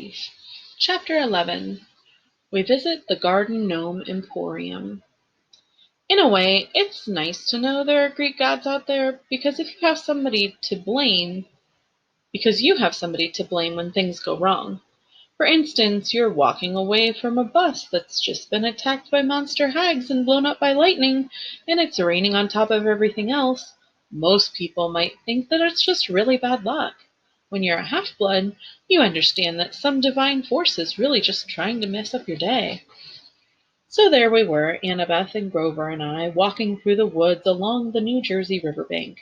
Life. Chapter 11. We visit the Garden Gnome Emporium. In a way, it's nice to know there are Greek gods out there because you have somebody to blame when things go wrong. For instance, you're walking away from a bus that's just been attacked by monster hags and blown up by lightning, and it's raining on top of everything else. Most people might think that it's just really bad luck. When you're a half-blood, you understand that some divine force is really just trying to mess up your day. So there we were, Annabeth and Grover and I, walking through the woods along the New Jersey riverbank,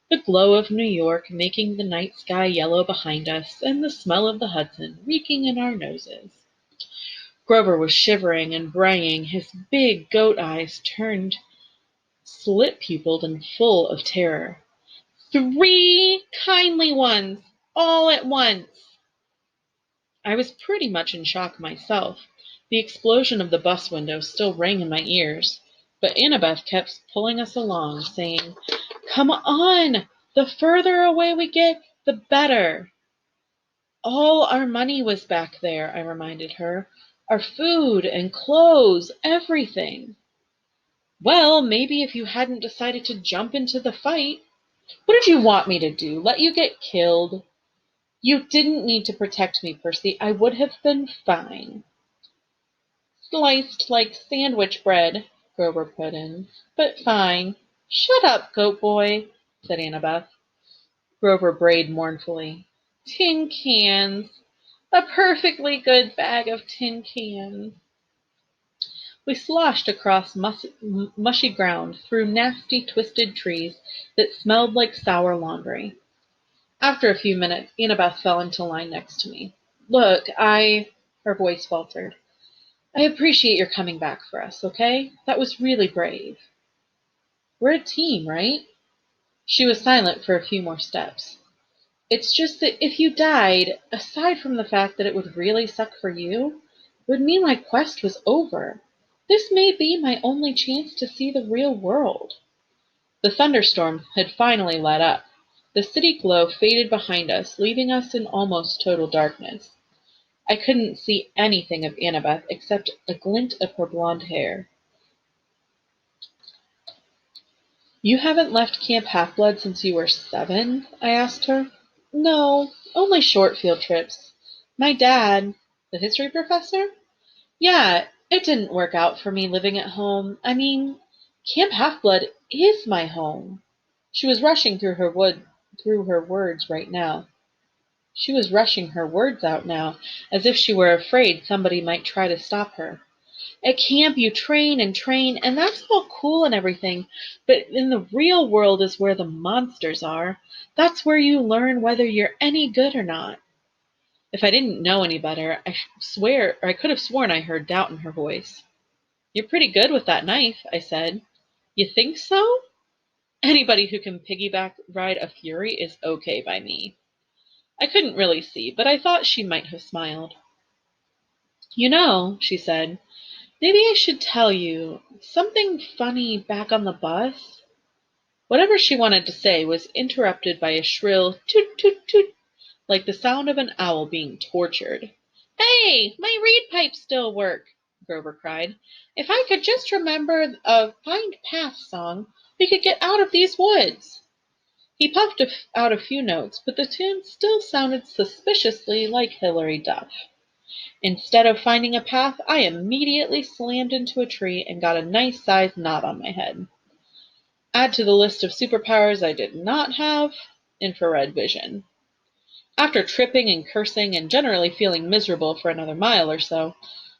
the glow of New York making the night sky yellow behind us, and the smell of the Hudson reeking in our noses. Grover was shivering and braying, his big goat eyes turned slit-pupiled and full of terror. 3 kindly ones, all at once! I was pretty much in shock myself. The explosion of the bus window still rang in my ears, but Annabeth kept pulling us along, saying, "Come on! The further away we get, the better." "All our money was back there," I reminded her. "Our food and clothes, everything." "Well, maybe if you hadn't decided to jump into the fight." "What did you want me to do? Let you get killed?" "You didn't need to protect me, Percy. I would have been fine." "Sliced like sandwich bread," Grover put in, "but fine." "Shut up, goat boy," said Annabeth. Grover brayed mournfully. "Tin cans. A perfectly good bag of tin cans." We sloshed across mushy ground, through nasty twisted trees that smelled like sour laundry. After a few minutes, Annabeth fell into line next to me. "Look, her voice faltered. "I appreciate your coming back for us, okay? That was really brave." "We're a team, right?" She was silent for a few more steps. "It's just that if you died, aside from the fact that it would really suck for you, it would mean my quest was over. This may be my only chance to see the real world." The thunderstorm had finally let up. The city glow faded behind us, leaving us in almost total darkness. I couldn't see anything of Annabeth except a glint of her blonde hair. "You haven't left Camp Half-Blood since you were 7?" I asked her. "No, only short field trips. My dad—" "The history professor?" "Yeah, it didn't work out for me living at home. I mean, Camp Half-Blood is my home." She was rushing through her words out now, as if she were afraid somebody might try to stop her. "At camp you train, and that's all cool and everything, but in the real world is where the monsters are. That's where you learn whether you're any good or not." If I didn't know any better, I could have sworn I heard doubt in her voice. "You're pretty good with that knife," I said. "You think so?" "Anybody who can piggyback ride a Fury is okay by me." I couldn't really see, but I thought she might have smiled. "You know," she said, "maybe I should tell you something funny back on the bus." Whatever she wanted to say was interrupted by a shrill toot toot toot, like the sound of an owl being tortured. "Hey, my reed pipes still work," Grover cried. "If I could just remember a Find Path song, we could get out of these woods." He puffed out a few notes, but the tune still sounded suspiciously like Hilary Duff. Instead of finding a path, I immediately slammed into a tree and got a nice-sized knot on my head. Add to the list of superpowers I did not have, infrared vision. After tripping and cursing and generally feeling miserable for another mile or so,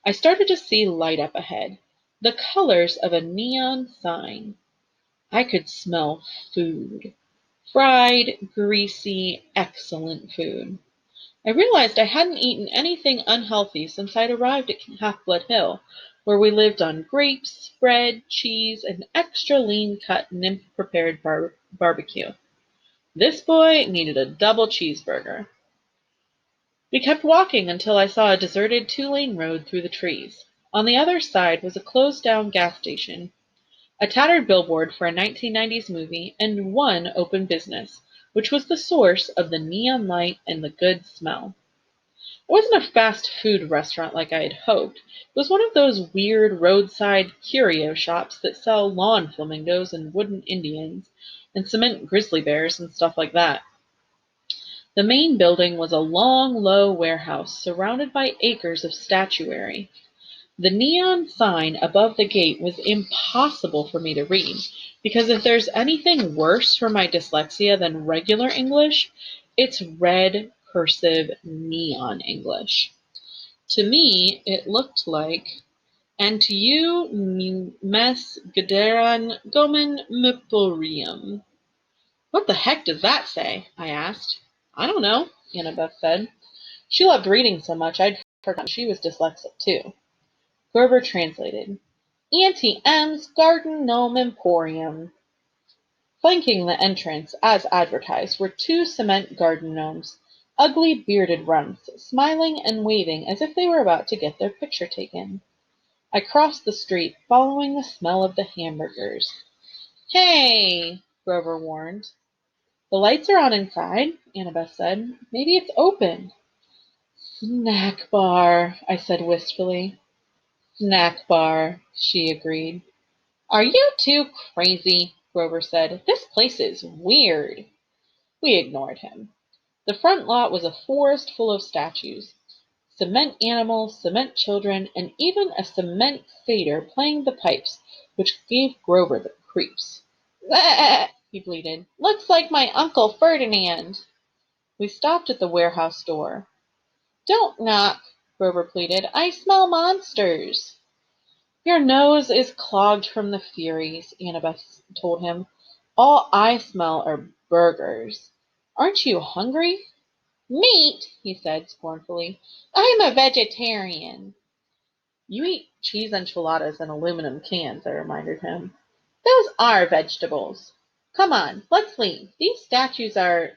I started to see light up ahead, the colors of a neon sign. I could smell food. Fried, greasy, excellent food. I realized I hadn't eaten anything unhealthy since I'd arrived at Half-Blood Hill, where we lived on grapes, bread, cheese, and extra lean-cut nymph-prepared barbecue. This boy needed a double cheeseburger. We kept walking until I saw a deserted 2-lane road through the trees. On the other side was a closed-down gas station, a tattered billboard for a 1990s movie, and one open business, which was the source of the neon light and the good smell. It wasn't a fast food restaurant like I had hoped. It was one of those weird roadside curio shops that sell lawn flamingos and wooden Indians and cement grizzly bears and stuff like that. The main building was a long, low warehouse surrounded by acres of statuary. The neon sign above the gate was impossible for me to read, because if there's anything worse for my dyslexia than regular English, it's red cursive neon English. To me, it looked like, and to you, mes gederan gomen Emporium. What the heck does that say? I asked. I don't know, Annabeth said. She loved reading so much I'd forgotten she was dyslexic too. Grover translated. Auntie M's Garden Gnome Emporium. Flanking the entrance, as advertised, were two cement garden gnomes, ugly bearded runts, smiling and waving as if they were about to get their picture taken. I crossed the street, following the smell of the hamburgers. Hey, Grover warned. The lights are on inside, Annabeth said. Maybe it's open. Snack bar, I said wistfully. Snack bar, she agreed. Are you two crazy? Grover said. This place is weird. We ignored him. The front lot was a forest full of statues. Cement animals, cement children, and even a cement satyr playing the pipes, which gave Grover the creeps. Bleh, he bleated. Looks like my Uncle Ferdinand. We stopped at the warehouse door. Don't knock, Grover pleaded. I smell monsters. Your nose is clogged from the Furies, Annabeth told him. All I smell are burgers. Aren't you hungry? Meat, he said scornfully. I'm a vegetarian. You eat cheese enchiladas in aluminum cans, I reminded him. Those are vegetables. Come on, let's leave. These statues are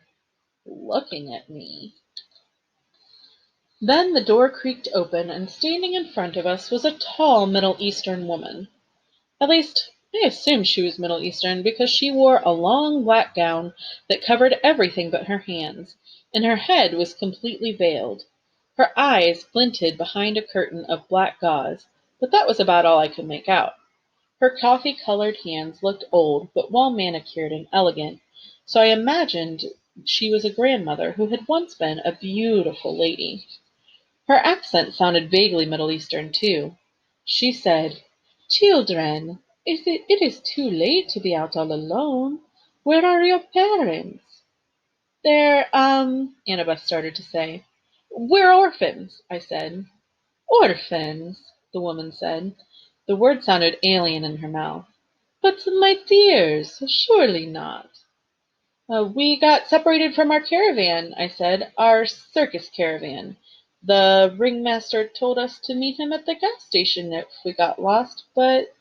looking at me. Then the door creaked open, and standing in front of us was a tall Middle Eastern woman. At least, I assumed she was Middle Eastern because she wore a long black gown that covered everything but her hands, and her head was completely veiled. Her eyes glinted behind a curtain of black gauze, but that was about all I could make out. Her coffee-colored hands looked old but well manicured and elegant, so I imagined she was a grandmother who had once been a beautiful lady. Her accent sounded vaguely Middle Eastern, too. She said, Children, it is too late to be out all alone. Where are your parents? They're, Annabeth started to say. We're orphans, I said. Orphans, the woman said. The word sounded alien in her mouth. But, my dears, surely not. We got separated from our caravan, I said. Our circus caravan. The ringmaster told us to meet him at the gas station if we got lost, but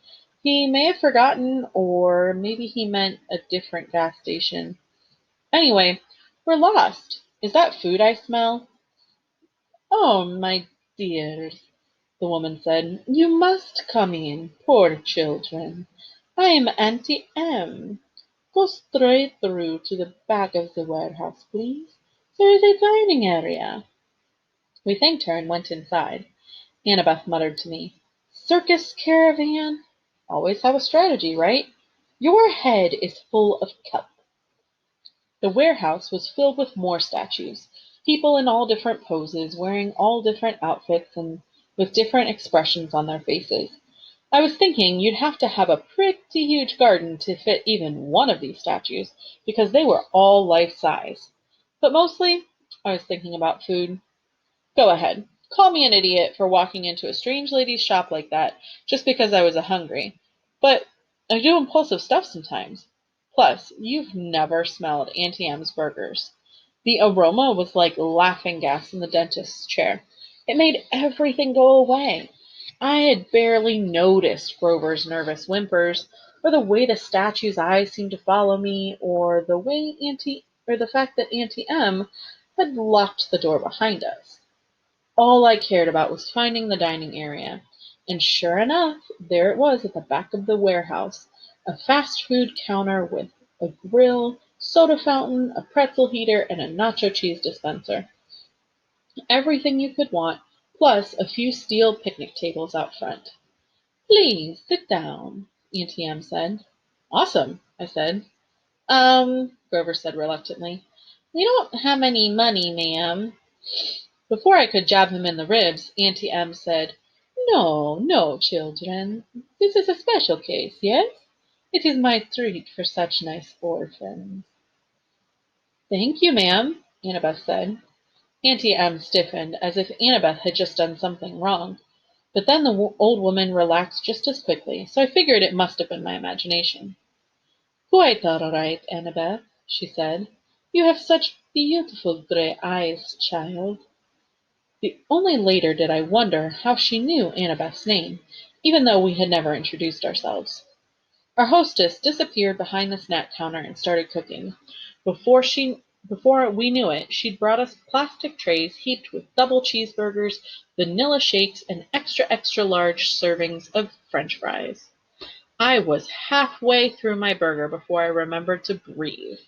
he may have forgotten, or maybe he meant a different gas station. Anyway, we're lost. Is that food I smell? Oh, my dears, the woman said. You must come in, poor children. I am Auntie M. Go straight through to the back of the warehouse, please. There is a dining area. We thanked her and went inside. Annabeth muttered to me, Circus caravan? Always have a strategy, right? Your head is full of kelp. The warehouse was filled with more statues, people in all different poses, wearing all different outfits and with different expressions on their faces. I was thinking you'd have to have a pretty huge garden to fit even one of these statues, because they were all life-size. But mostly, I was thinking about food. Go ahead. Call me an idiot for walking into a strange lady's shop like that, just because I was hungry. But I do impulsive stuff sometimes. Plus, you've never smelled Auntie M's burgers. The aroma was like laughing gas in the dentist's chair. It made everything go away. I had barely noticed Grover's nervous whimpers, or the way the statue's eyes seemed to follow me, or the fact that Auntie M had locked the door behind us. All I cared about was finding the dining area, and sure enough, there it was at the back of the warehouse, a fast food counter with a grill, soda fountain, a pretzel heater, and a nacho cheese dispenser. Everything you could want, plus a few steel picnic tables out front. Please sit down, Auntie Em said. Awesome, I said. Grover said reluctantly. We don't have any money, ma'am. Before I could jab him in the ribs, Auntie Em said, No, no, children. This is a special case, yes? It is my treat for such nice orphans. Thank you, ma'am, Annabeth said. Auntie Em stiffened, as if Annabeth had just done something wrong. But then the old woman relaxed just as quickly, so I figured it must have been my imagination. Quite all right, Annabeth, she said. You have such beautiful gray eyes, child. Only later did I wonder how she knew Annabeth's name, even though we had never introduced ourselves. Our hostess disappeared behind the snack counter and started cooking. Before we knew it, she'd brought us plastic trays heaped with double cheeseburgers, vanilla shakes, and extra large servings of French fries. I was halfway through my burger before I remembered to breathe.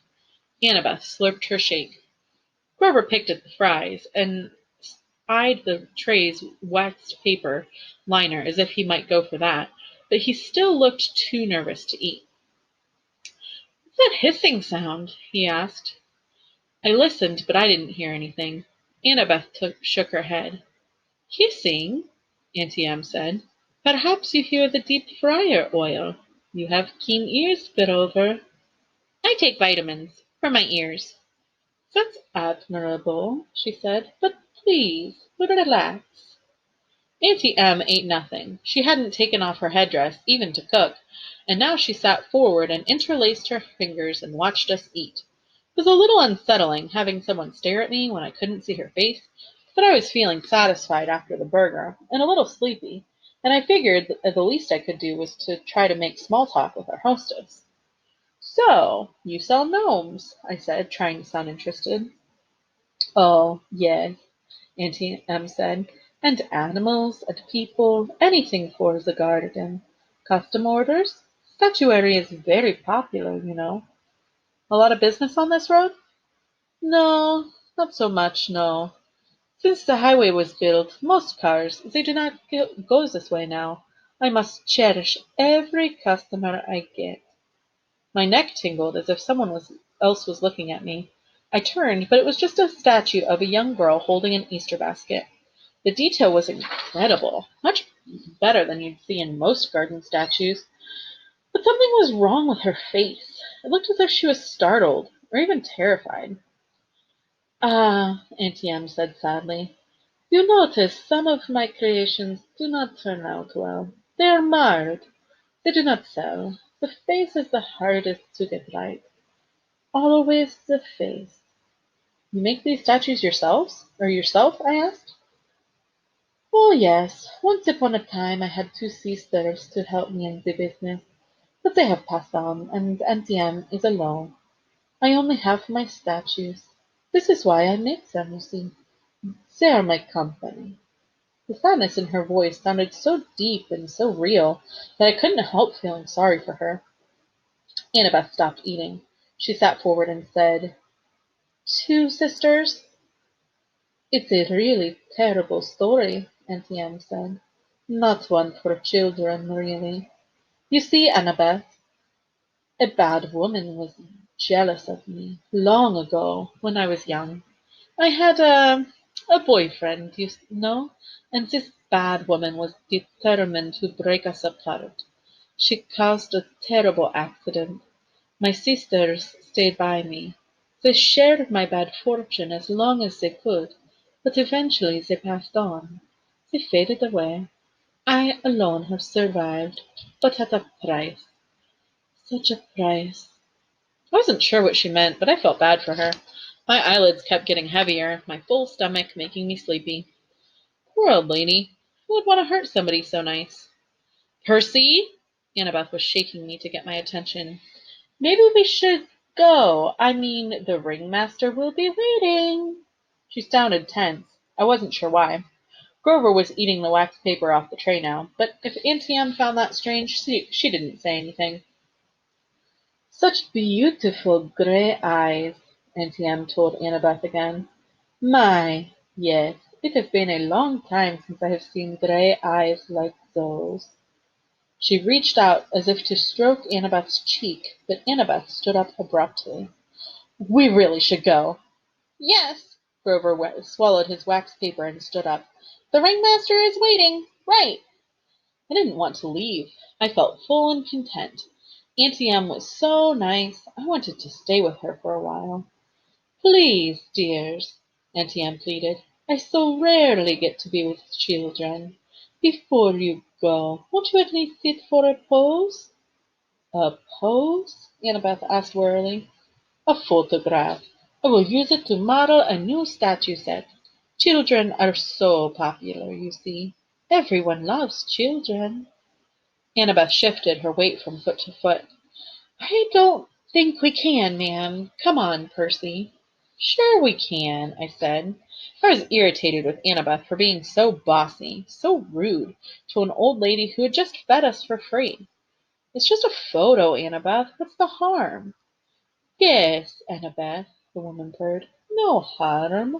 Annabeth slurped her shake. Grover picked at the fries and eyed the tray's waxed paper liner as if he might go for that, but he still looked too nervous to eat. What's that hissing sound? He asked. I listened, but I didn't hear anything. Annabeth shook her head. Hissing? Auntie Em said. Perhaps you hear the deep fryer oil. You have keen ears, Grover. I take vitamins for my ears. That's admirable, she said, but please, relax. Auntie Em ate nothing. She hadn't taken off her headdress, even to cook, and now she sat forward and interlaced her fingers and watched us eat. It was a little unsettling having someone stare at me when I couldn't see her face, but I was feeling satisfied after the burger, and a little sleepy, and I figured that the least I could do was to try to make small talk with our hostess. So, you sell gnomes, I said, trying to sound interested. Oh, yes, Auntie Em said, and animals and people, anything for the garden. Custom orders? Statuary is very popular, you know. A lot of business on this road? No, not so much, no. Since the highway was built, most cars, they do not go this way now. I must cherish every customer I get. My neck tingled as if else was looking at me. I turned, but it was just a statue of a young girl holding an Easter basket. The detail was incredible, much better than you'd see in most garden statues. But something was wrong with her face. It looked as if she was startled, or even terrified. Ah, Auntie Em said sadly. You notice some of my creations do not turn out well. They are marred. They do not sell. The face is the hardest to get right. Always the face. You make these statues yourselves? Or yourself? I asked. Oh, yes. Once upon a time I had two sisters to help me in the business, but they have passed on, and Auntie Em is alone. I only have my statues. This is why I make them, you see. They are my company. The sadness in her voice sounded so deep and so real that I couldn't help feeling sorry for her. Annabeth stopped eating. She sat forward and said, Two sisters? It's a really terrible story, Auntie Em said. Not one for children, really. You see, Annabeth, a bad woman was jealous of me long ago when I was young. I had a boyfriend, you know, and this bad woman was determined to break us apart. She caused a terrible accident. My sisters stayed by me. They shared my bad fortune as long as they could, but eventually they passed on. They faded away. I alone have survived, but at a price. Such a price. I wasn't sure what she meant, but I felt bad for her. My eyelids kept getting heavier, my full stomach making me sleepy. Poor old lady. Who would want to hurt somebody so nice? Percy? Annabeth was shaking me to get my attention. Maybe we should go. I mean, the ringmaster will be waiting. She sounded tense. I wasn't sure why. Grover was eating the wax paper off the tray now, but if Auntie Em found that strange, she didn't say anything. Such beautiful gray eyes, Auntie Em told Annabeth again. My, Yes, it has been a long time since I have seen grey eyes like those. She reached out as if to stroke Annabeth's cheek, but Annabeth stood up abruptly. We really should go. Yes. Grover swallowed his wax paper and stood up. The ringmaster is waiting. Right. I didn't want to leave. I felt full and content. Auntie Em was so nice. I wanted to stay with her for a while. Please, dears, Auntie Em pleaded. I so rarely get to be with children. Before you go, won't you at least sit for a pose? A pose? Annabeth asked wearily. A photograph. I will use it to model a new statue set. Children are so popular, you see. Everyone loves children. Annabeth shifted her weight from foot to foot. I don't think we can, ma'am. Come on, Percy. Sure we can, I said. I was irritated with Annabeth for being so bossy, so rude to an old lady who had just fed us for free. It's just a photo, Annabeth. What's the harm? Yes, Annabeth, the woman purred. No harm.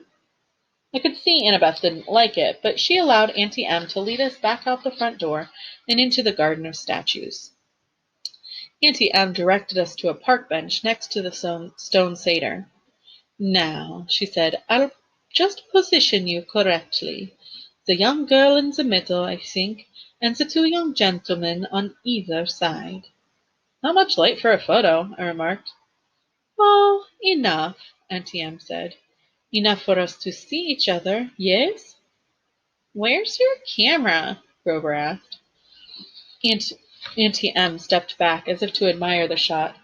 I could see Annabeth didn't like it, but she allowed Auntie Em to lead us back out the front door and into the garden of statues. Auntie Em directed us to a park bench next to the stone satyr. Now, she said, I'll just position you correctly. The young girl in the middle, I think, and the two young gentlemen on either side. Not much light for a photo, I remarked. Oh, enough, Auntie Em said. Enough for us to see each other, yes? Where's your camera? Grover asked. Aunt, Auntie Em stepped back as if to admire the shot.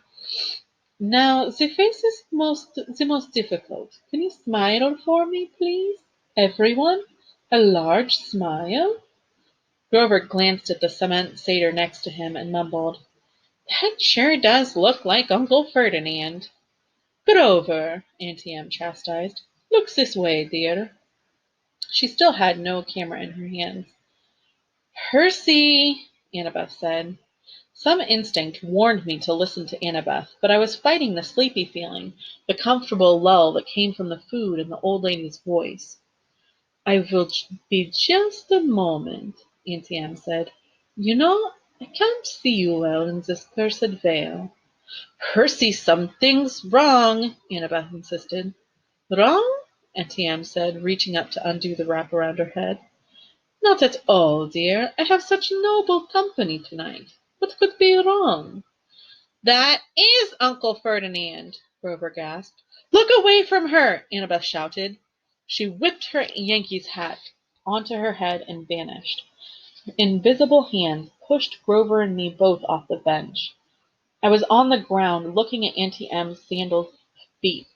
Now, the face is the most difficult. Can you smile for me, please? Everyone? A large smile? Grover glanced at the cement satyr next to him and mumbled, That sure does look like Uncle Ferdinand. Grover, Auntie Em chastised. Look this way, dear. She still had no camera in her hands. Percy, Annabeth said. Some instinct warned me to listen to Annabeth, but I was fighting the sleepy feeling, the comfortable lull that came from the food and the old lady's voice. I will be just a moment, Auntie Em said. You know, I can't see you well in this cursed veil. Percy, something's wrong, Annabeth insisted. Wrong? Auntie Em said, reaching up to undo the wrap around her head. Not at all, dear. I have such noble company tonight. What could be wrong? That is Uncle Ferdinand, Grover gasped. Look away from her, Annabeth shouted. She whipped her Yankee's hat onto her head and vanished. Invisible hands pushed Grover and me both off the bench. I was on the ground looking at Auntie Em's sandaled feet.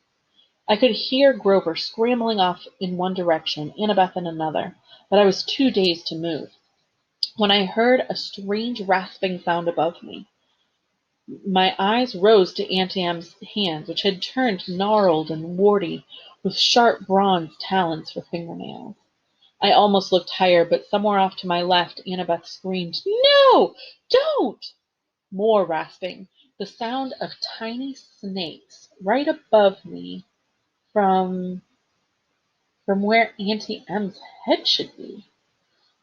I could hear Grover scrambling off in one direction, Annabeth in another, but I was too dazed to move. When I heard a strange rasping sound above me, my eyes rose to Auntie Em's hands, which had turned gnarled and warty, with sharp bronze talons for fingernails. I almost looked higher, but somewhere off to my left, Annabeth screamed, No! Don't! More rasping, the sound of tiny snakes right above me from where Auntie Em's head should be.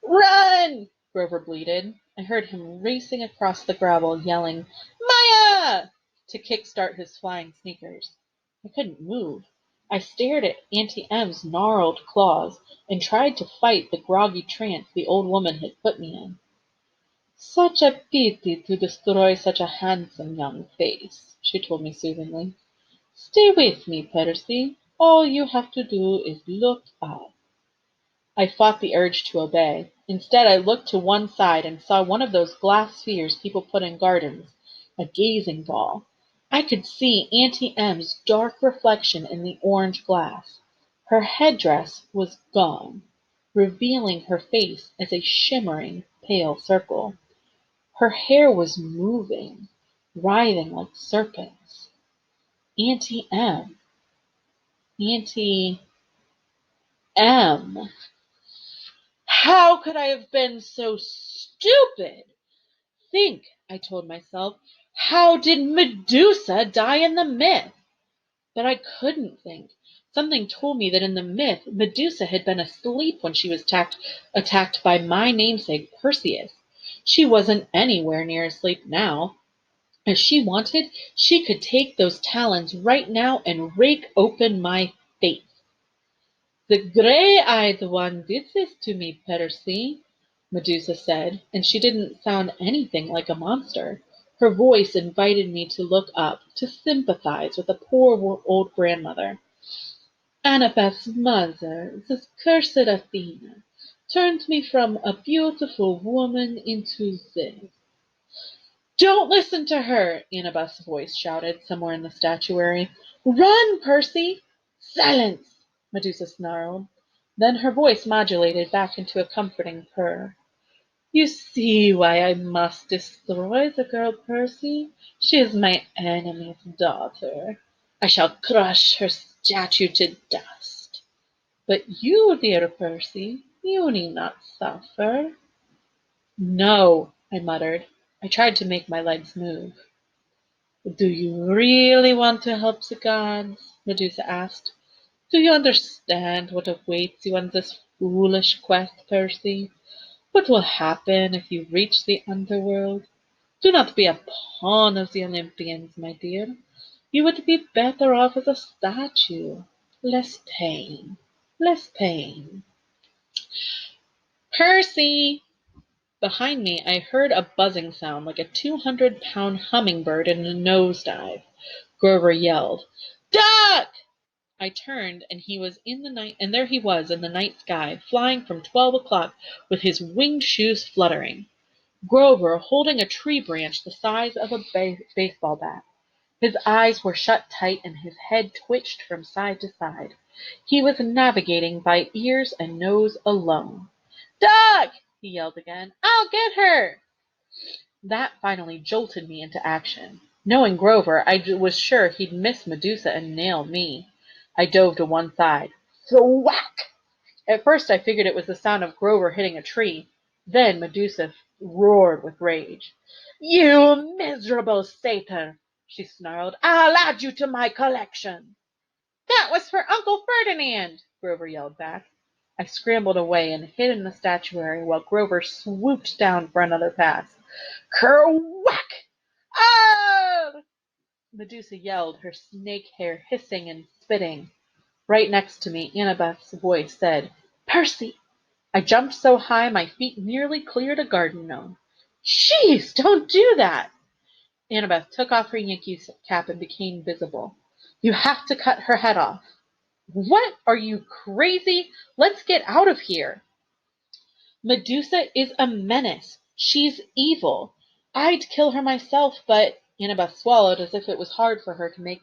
Run! Grover bleated. I heard him racing across the gravel, yelling, Maya! To kick-start his flying sneakers. I couldn't move. I stared at Auntie Em's gnarled claws and tried to fight the groggy trance the old woman had put me in. Such a pity to destroy such a handsome young face, she told me soothingly. Stay with me, Percy. All you have to do is look up. I fought the urge to obey. Instead, I looked to one side and saw one of those glass spheres people put in gardens, a gazing ball. I could see Auntie Em's dark reflection in the orange glass. Her headdress was gone, revealing her face as a shimmering, pale circle. Her hair was moving, writhing like serpents. Auntie Em. Auntie M. How could I have been so stupid? Think, I told myself. How did Medusa die in the myth? But I couldn't think. Something told me that in the myth, Medusa had been asleep when she was attacked by my namesake Perseus. She wasn't anywhere near asleep now. If she wanted, she could take those talons right now and rake open my face. The gray-eyed one did this to me, Percy, Medusa said, and she didn't sound anything like a monster. Her voice invited me to look up, to sympathize with the poor old grandmother. Annabeth's mother, this cursed Athena, turned me from a beautiful woman into this. Don't listen to her, Annabeth's voice shouted somewhere in the statuary. Run, Percy! Silence! Medusa snarled. Then her voice modulated back into a comforting purr. You see why I must destroy the girl, Percy. She is my enemy's daughter. I shall crush her statue to dust. But you, dear Percy, you need not suffer. No, I muttered. I tried to make my legs move. Do you really want to help the gods? Medusa asked. Do you understand what awaits you on this foolish quest, Percy? What will happen if you reach the underworld? Do not be a pawn of the Olympians, my dear. You would be better off as a statue. Less pain. Less pain. Percy! Behind me I heard a buzzing sound like a 200-pound hummingbird in a nosedive. Grover yelled, Duck! I turned, and he was in the night, and there he was in the night sky, flying from 12 o'clock with his winged shoes fluttering. Grover holding a tree branch the size of a baseball bat. His eyes were shut tight, and his head twitched from side to side. He was navigating by ears and nose alone. Duck! He yelled again. I'll get her! That finally jolted me into action. Knowing Grover, I was sure he'd miss Medusa and nail me. I dove to one side. Thwack! At first I figured it was the sound of Grover hitting a tree. Then Medusa roared with rage. You miserable satyr, she snarled. I'll add you to my collection. That was for Uncle Ferdinand, Grover yelled back. I scrambled away and hid in the statuary while Grover swooped down for another pass. Kerwhack! Ah! Medusa yelled, her snake hair hissing and spitting. Right next to me, Annabeth's voice said, Percy! I jumped so high my feet nearly cleared a garden gnome. Jeez, don't do that! Annabeth took off her Yankee cap and became visible. You have to cut her head off. What? Are you crazy? Let's get out of here. Medusa is a menace. She's evil. I'd kill her myself, but Annabeth swallowed as if it was hard for her to make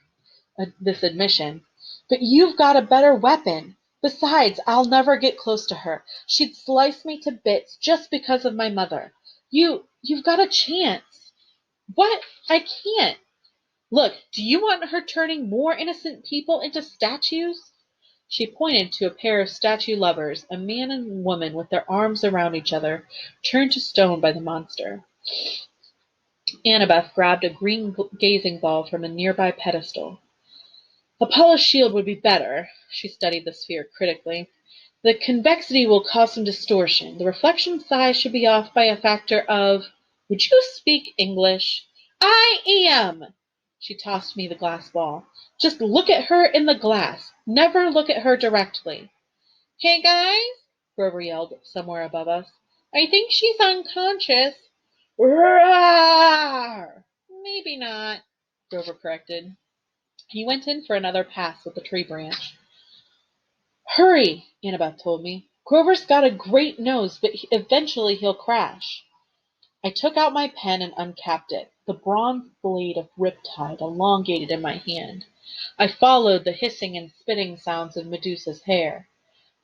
this admission. But you've got a better weapon. Besides, I'll never get close to her. She'd slice me to bits just because of my mother. You've got a chance. What? I can't. Look, do you want her turning more innocent people into statues? She pointed to a pair of statue lovers, a man and woman with their arms around each other, turned to stone by the monster. Annabeth grabbed a green gazing ball from a nearby pedestal. A polished shield would be better. She studied the sphere critically. The convexity will cause some distortion. The reflection size should be off by a factor of... Would you speak English? I am! She tossed me the glass ball. Just look at her in the glass. Never look at her directly. Hey, guys, Grover yelled somewhere above us. I think she's unconscious. Roar! Maybe not, Grover corrected. He went in for another pass with the tree branch. Hurry, Annabeth told me. Grover's got a great nose, but eventually he'll crash. I took out my pen and uncapped it, the bronze blade of riptide elongated in my hand. I followed the hissing and spitting sounds of Medusa's hair.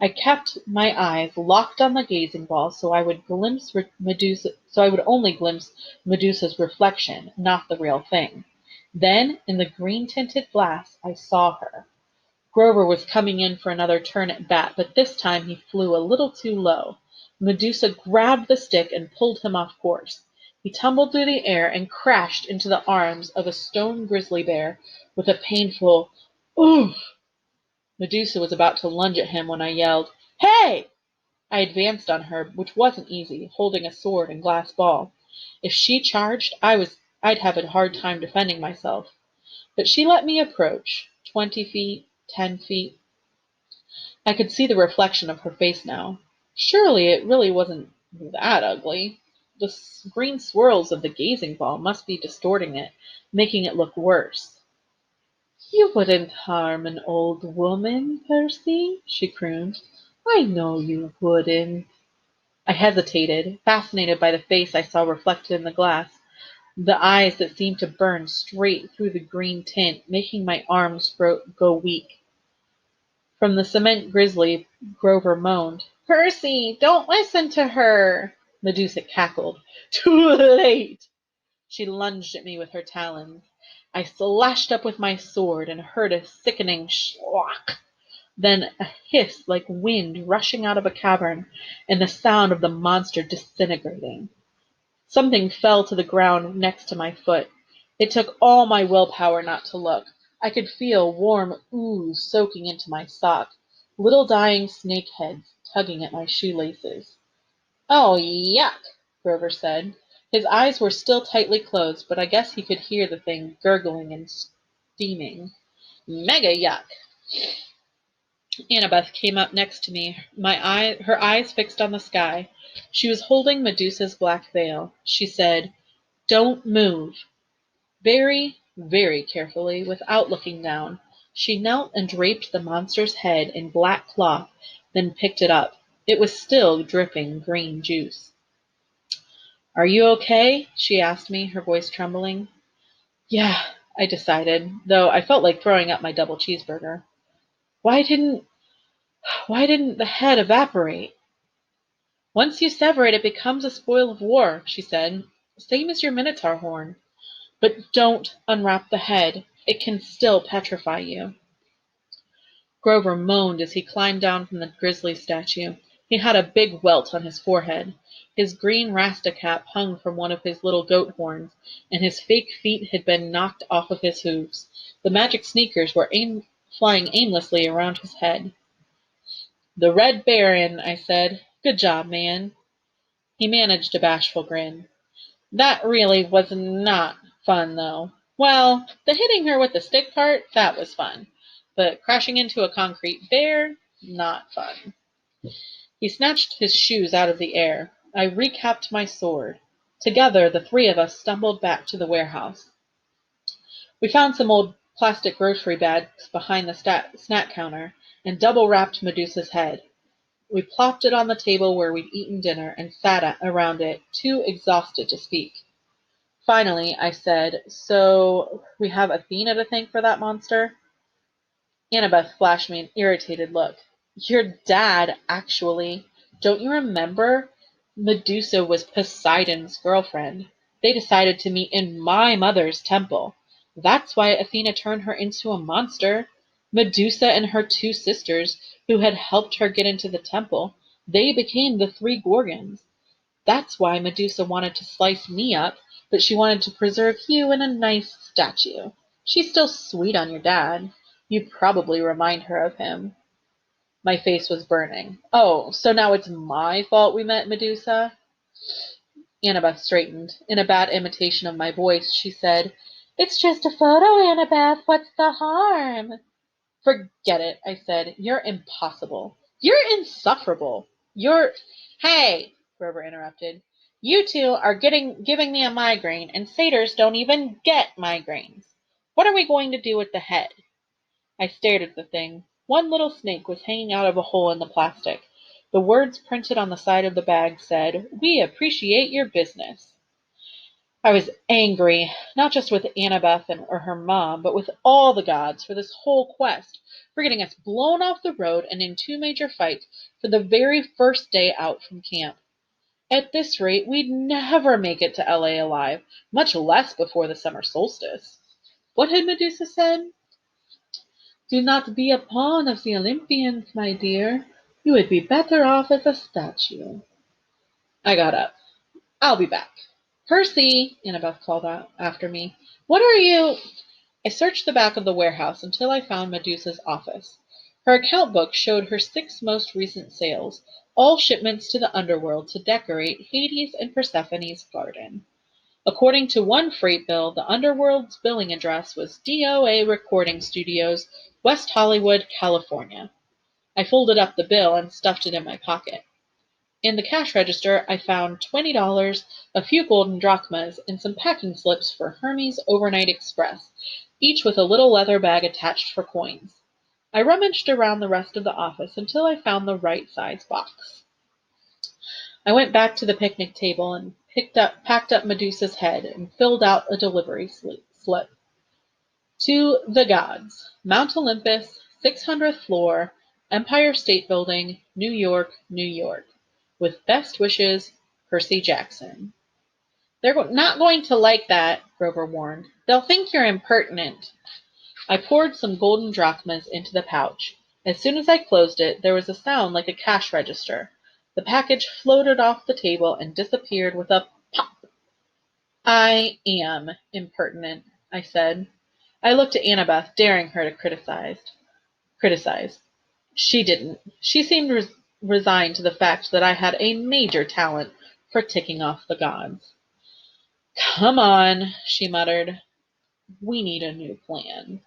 I kept my eyes locked on the gazing ball so I would only glimpse Medusa's reflection, not the real thing. Then, in the green-tinted glass, I saw her. Grover was coming in for another turn at bat, but this time he flew a little too low. Medusa grabbed the stick and pulled him off course. He tumbled through the air and crashed into the arms of a stone grizzly bear with a painful oof. Medusa was about to lunge at him when I yelled, "Hey!" I advanced on her, which wasn't easy, holding a sword and glass ball. If she charged, I'd have a hard time defending myself. But she let me approach. 20 feet, 10 feet. I could see the reflection of her face now. Surely it really wasn't that ugly. The green swirls of the gazing ball must be distorting it, making it look worse. "You wouldn't harm an old woman, Percy," she crooned. "I know you wouldn't." I hesitated, fascinated by the face I saw reflected in the glass, the eyes that seemed to burn straight through the green tint, making my arms go weak. From the cement grizzly, Grover moaned, "Percy, don't listen to her." Medusa cackled. "Too late." She lunged at me with her talons. I slashed up with my sword and heard a sickening schlock, then a hiss like wind rushing out of a cavern, and the sound of the monster disintegrating. Something fell to the ground next to my foot. It took all my willpower not to look. I could feel warm ooze soaking into my sock, little dying snake heads tugging at my shoelaces. "Oh, yuck," Grover said. His eyes were still tightly closed, but I guess he could hear the thing gurgling and steaming. "Mega yuck." Annabeth came up next to me, her eyes fixed on the sky. She was holding Medusa's black veil. She said, "Don't move." Very, very carefully, without looking down, she knelt and draped the monster's head in black cloth, then picked it up. It was still dripping green juice. "Are you okay?" she asked me, her voice trembling. "Yeah," I decided, though I felt like throwing up my double cheeseburger. Why didn't why didn't the head evaporate?" "Once you sever it, it becomes a spoil of war," she said. "Same as your minotaur horn. But don't unwrap the head. It can still petrify you." Grover moaned as he climbed down from the grizzly statue. He had a big welt on his forehead. His green rasta cap hung from one of his little goat horns, and his fake feet had been knocked off of his hooves. The magic sneakers were flying aimlessly around his head. "The Red Baron," I said. "Good job, man." He managed a bashful grin. "That really was not fun, though. Well, the hitting her with the stick part, that was fun. But crashing into a concrete bear, not fun." He snatched his shoes out of the air. I recapped my sword. Together, the three of us stumbled back to the warehouse. We found some old plastic grocery bags behind the snack counter and double-wrapped Medusa's head. We plopped it on the table where we'd eaten dinner and sat around it, too exhausted to speak. Finally, I said, "So we have Athena to thank for that monster?" Annabeth flashed me an irritated look. "Your dad, actually. Don't you remember? Medusa was Poseidon's girlfriend. They decided to meet in my mother's temple. That's why Athena turned her into a monster. Medusa and her two sisters, who had helped her get into the temple, they became the three Gorgons. That's why Medusa wanted to slice me up, but she wanted to preserve you in a nice statue. She's still sweet on your dad. You probably remind her of him." My face was burning. "Oh, so now it's my fault we met Medusa?" Annabeth straightened. In a bad imitation of my voice, she said, "It's just a photo, Annabeth. What's the harm?" "Forget it," I said. "You're impossible. You're insufferable. You're—" "Hey," Grover interrupted. "You two are giving me a migraine, and satyrs don't even get migraines. What are we going to do with the head?" I stared at the thing. One little snake was hanging out of a hole in the plastic. The words printed on the side of the bag said, "We appreciate your business." I was angry, not just with Annabeth or her mom, but with all the gods for this whole quest, for getting us blown off the road and in two major fights for the very first day out from camp. At this rate, we'd never make it to LA alive, much less before the summer solstice. What had Medusa said? "Do not be a pawn of the Olympians, my dear. You would be better off as a statue." I got up. "I'll be back." "Percy!" Annabeth called out after me. "What are you—" I searched the back of the warehouse until I found Medusa's office. Her account book showed her 6 most recent sales, all shipments to the underworld to decorate Hades and Persephone's garden. According to one freight bill, the underworld's billing address was DOA Recording Studios, West Hollywood, California. I folded up the bill and stuffed it in my pocket. In the cash register, I found $20, a few golden drachmas, and some packing slips for Hermes Overnight Express, each with a little leather bag attached for coins. I rummaged around the rest of the office until I found the right size box. I went back to the picnic table and packed up Medusa's head and filled out a delivery slip. To the gods, Mount Olympus, 600th floor, Empire State Building, New York, New York. With best wishes, Percy Jackson. They're not going to like that, Grover warned. They'll think you're impertinent. I poured some golden drachmas into the pouch. As soon as I closed it, there was a sound like a cash register. The package floated off the table and disappeared with a pop. I am impertinent, I said. I looked at Annabeth, daring her to criticize. She didn't. She seemed resigned to the fact that I had a major talent for ticking off the gods. Come on, she muttered. We need a new plan.